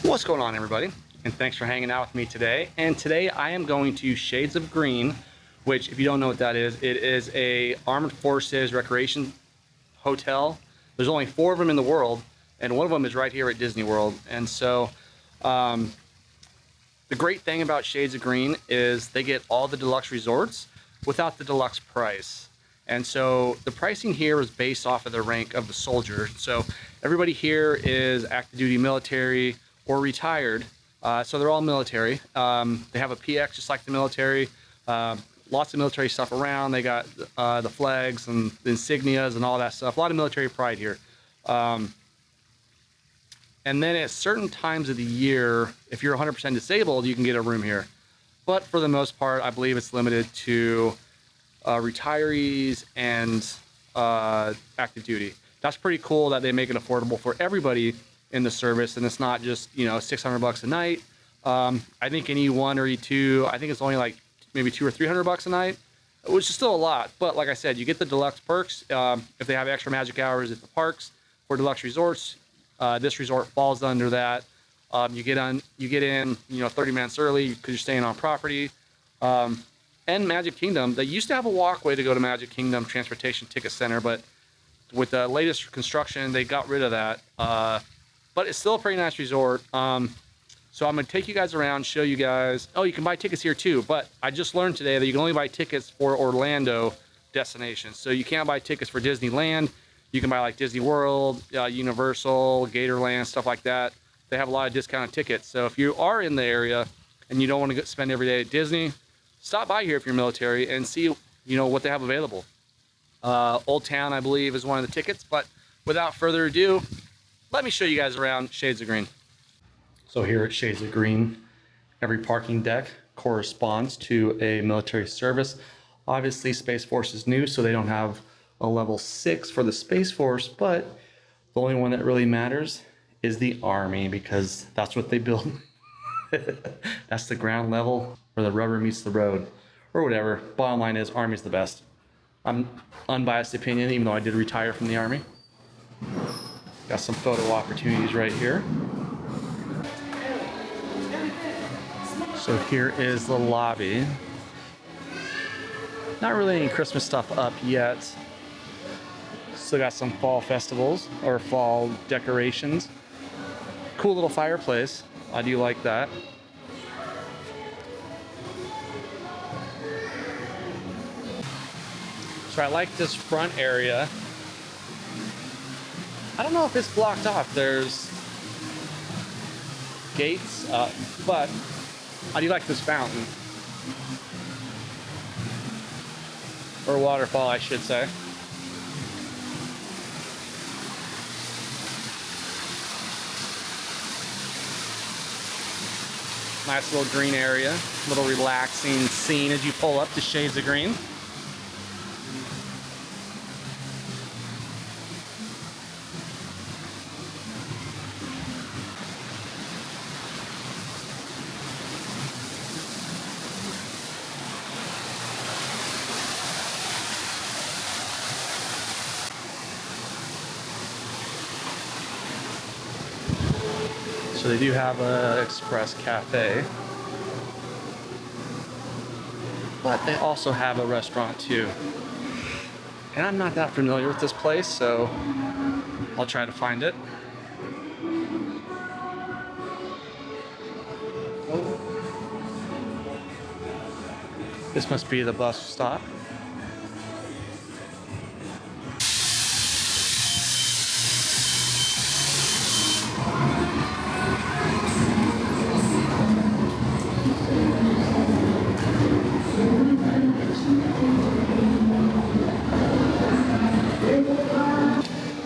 What's going on, everybody? And thanks for hanging out with me today. And today I am going to Shades of Green, which, if you don't know what that is, it is a Armed Forces recreation hotel. There's only 4 of them in the world, and one of them is right here at Disney World. And so the great thing about Shades of Green is they get all the deluxe resorts without the deluxe price. And so the pricing here is based off of the rank of the soldier. So everybody here is active duty military or retired. So they're all military. They have a PX just like the military. Lots of military stuff around. They got the flags and the insignias and all that stuff. A lot of military pride here. And then at certain times of the year, if you're 100% disabled, you can get a room here. But for the most part, I believe it's limited to retirees and active duty. That's pretty cool that they make it affordable for everybody in the service, and it's not just, you know, $600 a night. I think in E1 or E2, I think it's only like maybe $200 or $300 a night, which is still a lot. But like I said, you get the deluxe perks if they have extra magic hours at the parks for deluxe resorts. This resort falls under that. You get in, you know, 30 minutes early because you're staying on property. And Magic Kingdom, they used to have a walkway to go to Magic Kingdom Transportation Ticket Center, but with the latest construction, they got rid of that. But it's still a pretty nice resort. So I'm gonna take you guys around, show you guys. Oh, you can buy tickets here too, but I just learned today that you can only buy tickets for Orlando destinations. So you can't buy tickets for Disneyland. You can buy like Disney World, Universal, Gatorland, stuff like that. They have a lot of discounted tickets. So if you are in the area and you don't want to spend every day at Disney, stop by here if you're military and see, you know, what they have available. Old Town, I believe, is one of the tickets. But without further ado, let me show you guys around Shades of Green. So here at Shades of Green, every parking deck corresponds to a military service. Obviously, Space Force is new, so they don't have a level 6 for the Space Force, but the only one that really matters is the Army, because that's what they build. That's the ground level where the rubber meets the road, or whatever. Bottom line is, Army's the best. I'm unbiased opinion, even though I did retire from the Army. Got some photo opportunities right here. So here is the lobby. Not really any Christmas stuff up yet. Still got some fall festivals or fall decorations. Cool little fireplace. I do like that. So I like this front area. I don't know if it's blocked off. There's gates, but I do like this fountain. Or waterfall, I should say. Nice little green area, little relaxing scene as you pull up to Shades of Green. So they do have an express cafe, but they also have a restaurant too. And I'm not that familiar with this place, so I'll try to find it. This must be the bus stop.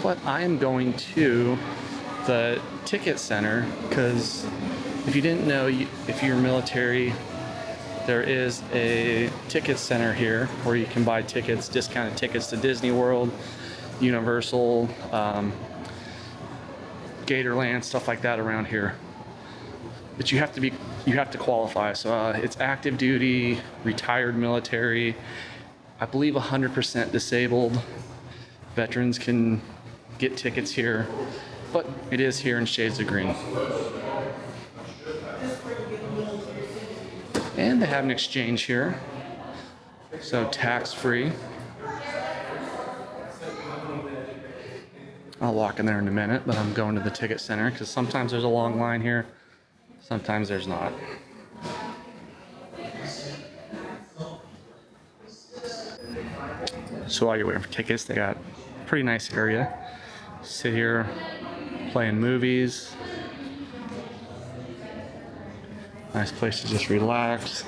But I am going to the ticket center because if you didn't know, if you're military, there is a ticket center here where you can buy tickets, discounted tickets to Disney World, Universal, Gatorland, stuff like that around here. But you have to qualify. So it's active duty, retired military, I believe 100% disabled. Veterans can get tickets here. but it is here in Shades of Green. And they have an exchange here, so tax-free. I'll walk in there in a minute, but I'm going to the ticket center because sometimes there's a long line here, sometimes there's not. So while you're waiting for tickets, they got a pretty nice area. Sit here, playing movies. Nice place to just relax.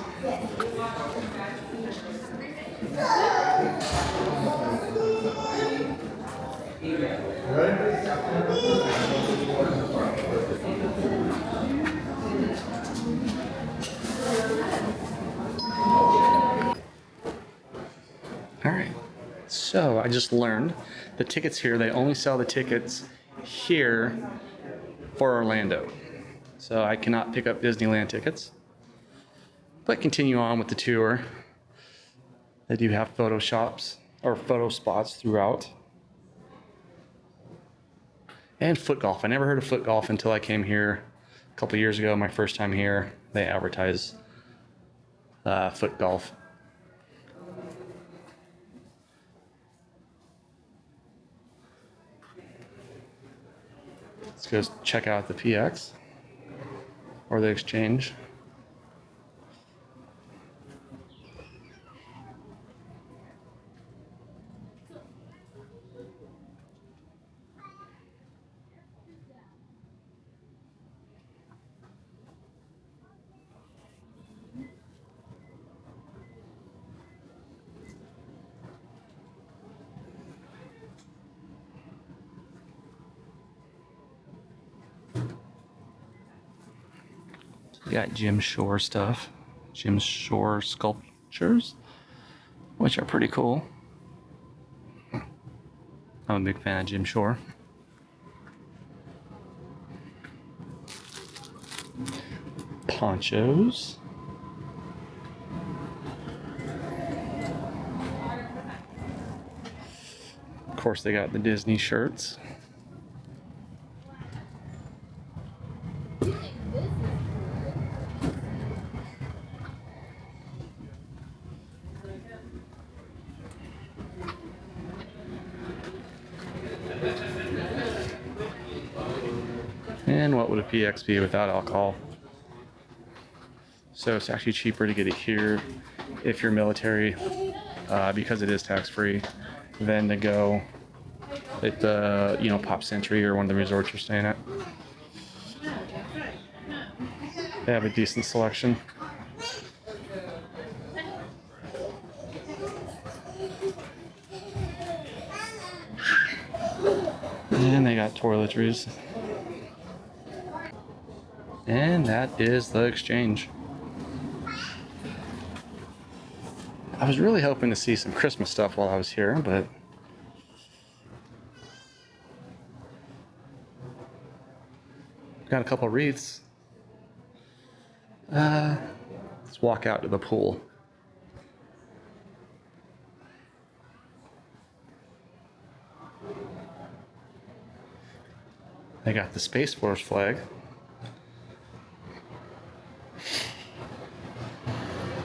All right, so I just learned the tickets here, they only sell the tickets here for Orlando. So I cannot pick up Disneyland tickets, but continue on with the tour. They do have photo shops or photo spots throughout. And foot golf. I never heard of foot golf until I came here a couple years ago. My first time here, they advertise foot golf. Let's go check out the PX or the exchange. We got Jim Shore stuff, Jim Shore sculptures, which are pretty cool. I'm a big fan of Jim Shore. Ponchos. Of course, they got the Disney shirts. And what would a PX be without alcohol? So it's actually cheaper to get it here if you're military, because it is tax-free, than to go at the Pop Century or one of the resorts you're staying at. They have a decent selection. And they got toiletries. And that is the exchange. I was really hoping to see some Christmas stuff while I was here, but got a couple wreaths. Let's walk out to the pool. They got the Space Force flag.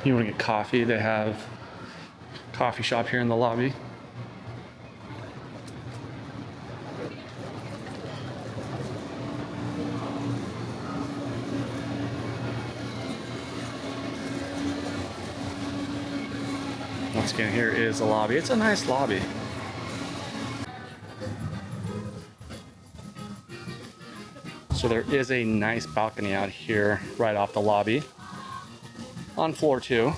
You want to get coffee, they have a coffee shop here in the lobby. Once again, here is the lobby. It's a nice lobby. So there is a nice balcony out here right off the lobby on floor 2. You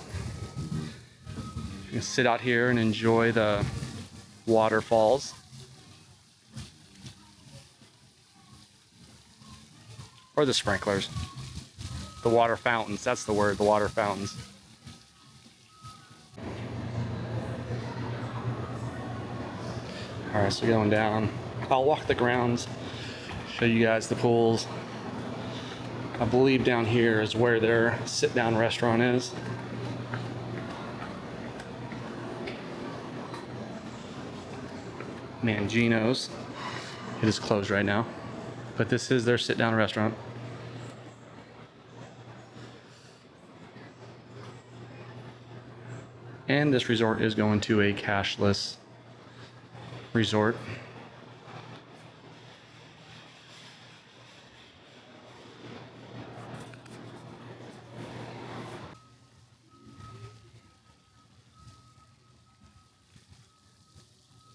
can sit out here and enjoy the waterfalls. Or the sprinklers. The water fountains, that's the word, the water fountains. Alright, so going down. I'll walk the grounds, show you guys the pools. I believe down here is where their sit-down restaurant is. Mangino's. It is closed right now. But this is their sit-down restaurant. And this resort is going to a cashless resort.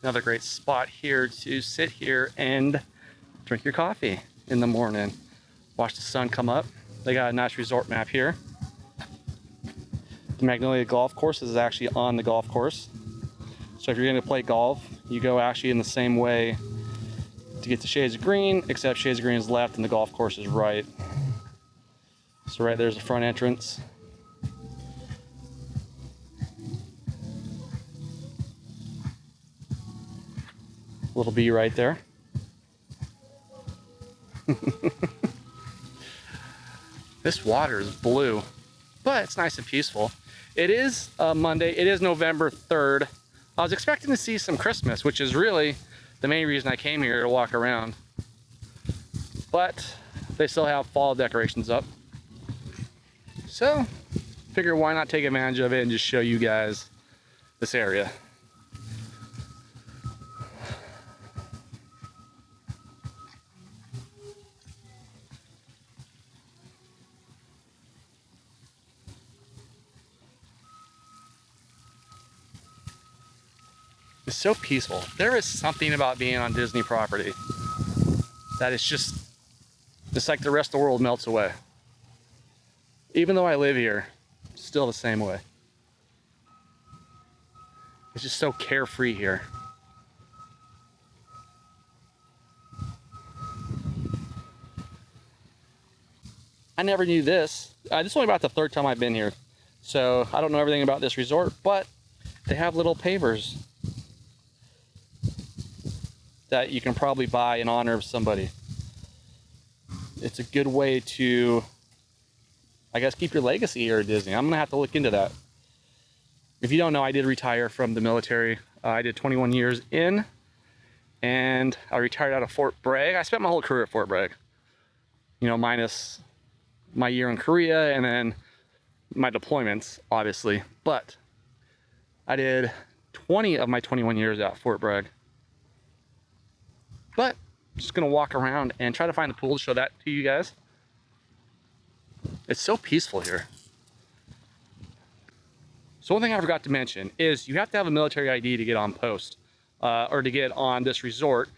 Another great spot here to sit here and drink your coffee in the morning. Watch the sun come up. They got a nice resort map here. The Magnolia golf course is actually on the golf course. So if you're going to play golf, you go actually in the same way to get to Shades of Green, except Shades of Green is left and the golf course is right. So right there's the front entrance. Little bee right there. This water is blue, but it's nice and peaceful. It is Monday. It is November 3rd. I was expecting to see some Christmas, which is really the main reason I came here, to walk around. But they still have fall decorations up. So, figure why not take advantage of it and just show you guys this area. It's so peaceful. There is something about being on Disney property that is just like the rest of the world melts away. Even though I live here, still the same way. It's just so carefree here. I never knew this. This is only about the third time I've been here. So I don't know everything about this resort, but they have little pavers that you can probably buy in honor of somebody. It's a good way to, I guess, keep your legacy here at Disney. I'm gonna have to look into that. If you don't know, I did retire from the military. I did 21 years in, and I retired out of Fort Bragg. I spent my whole career at Fort Bragg, you know, minus my year in Korea and then my deployments, obviously. But I did 20 of my 21 years at Fort Bragg. But I'm just gonna walk around and try to find the pool to show that to you guys. It's so peaceful here. So one thing I forgot to mention is you have to have a military ID to get on post or to get on this resort.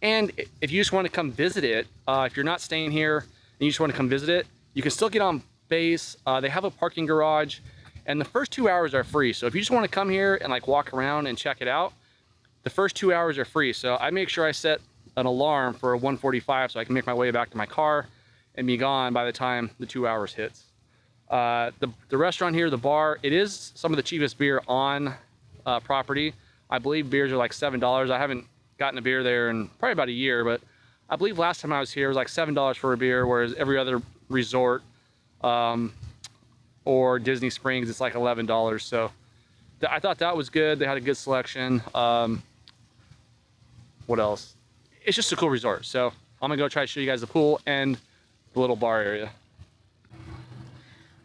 And if you just want to come visit it, if you're not staying here and you just want to come visit it, you can still get on base. They have a parking garage, and the first 2 hours are free. So if you just want to come here and like walk around and check it out, the first 2 hours are free. So I make sure I set an alarm for 1:45 so I can make my way back to my car and be gone by the time the 2 hours hits. The restaurant here, the bar, it is some of the cheapest beer on property. I believe beers are like $7. I haven't gotten a beer there in probably about a year, but I believe last time I was here it was like $7 for a beer, whereas every other resort or Disney Springs it's like $11. So I thought that was good. They had a good selection. What else? It's just a cool resort. So I'm gonna go try to show you guys the pool and the little bar area.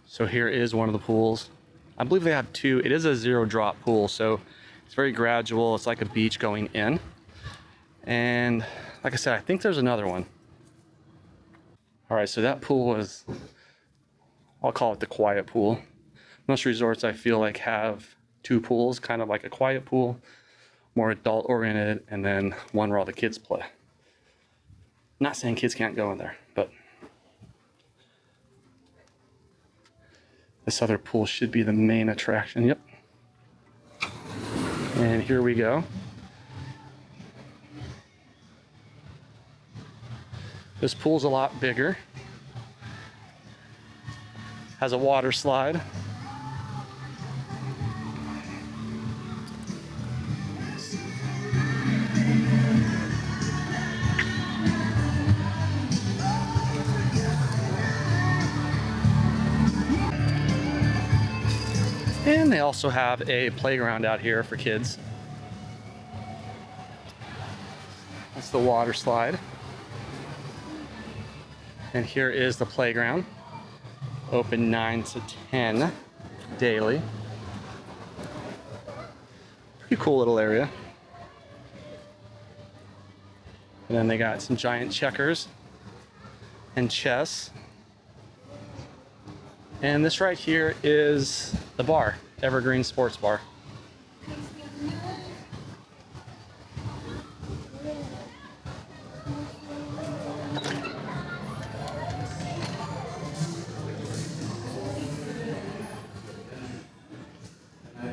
So here is one of the pools. I believe they have two. It is a 0 drop pool, so it's very gradual. It's like a beach going in. And like I said, I think there's another one. All right, so that pool is, I'll call it the quiet pool. Most resorts I feel like have two pools, kind of like a quiet pool, more adult oriented, and then one where all the kids play. Not saying kids can't go in there, but this other pool should be the main attraction. Yep. And here we go. This pool's a lot bigger. Has a water slide. And they also have a playground out here for kids. That's the water slide. And here is the playground. Open 9 to 10 daily. Pretty cool little area. And then they got some giant checkers and chess. And this right here is the bar, Evergreen Sports Bar.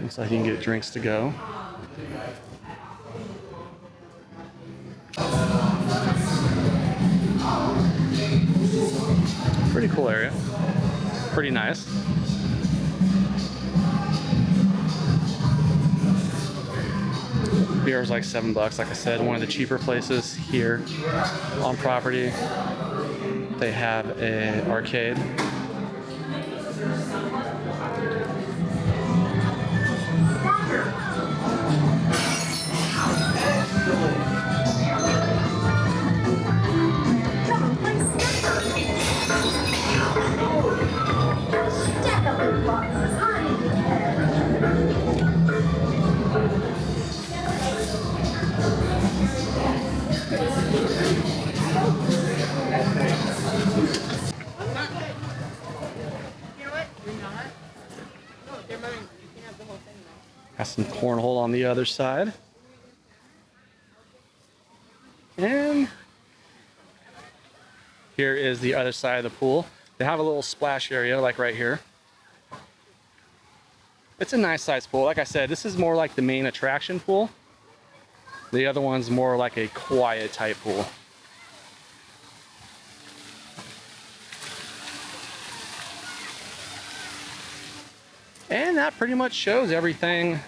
Looks like you can get drinks to go. Pretty cool area. Pretty nice. Beer is like $7, like I said, one of the cheaper places here on property. They have an arcade. Got some cornhole on the other side. And here is the other side of the pool. They have a little splash area like right here. It's a nice sized pool. Like I said, this is more like the main attraction pool. The other one's more like a quiet type pool. And that pretty much shows everything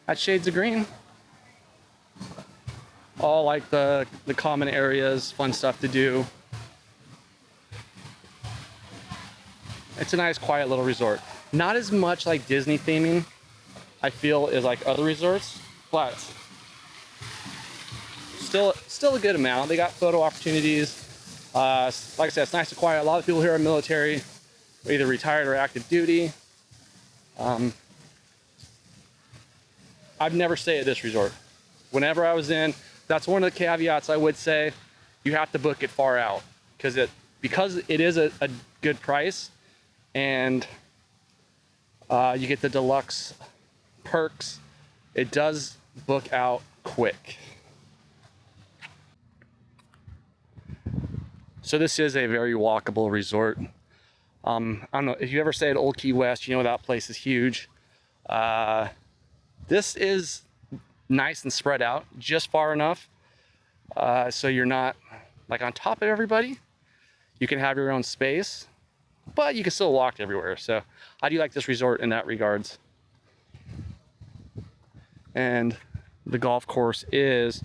at Shades of Green. All like the common areas, fun stuff to do. It's a nice quiet little resort. Not as much like Disney theming, I feel, as like other resorts, but still a good amount. They got photo opportunities. Like I said, it's nice and quiet. A lot of people here are military, either retired or active duty. I've never stayed at this resort. Whenever I was in, that's one of the caveats I would say. You have to book it far out because it is a good price, and you get the deluxe perks. It does book out quick. So this is a very walkable resort. I don't know if you ever stayed at Old Key West, you know that place is huge. This is nice and spread out, just far enough so you're not like on top of everybody. You can have your own space, but you can still walk everywhere. So I do like this resort in that regards. And the golf course is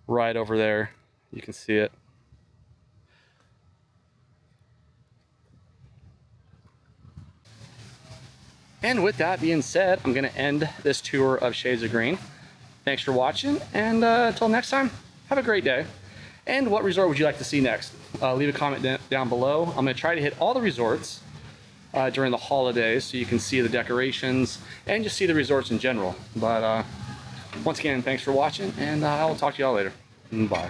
right over there. You can see it. And with that being said, I'm going to end this tour of Shades of Green. Thanks for watching, and until next time, have a great day. And what resort would you like to see next? Leave a comment down below. I'm going to try to hit all the resorts during the holidays so you can see the decorations and just see the resorts in general. But once again, thanks for watching, and I'll talk to y'all later. Bye.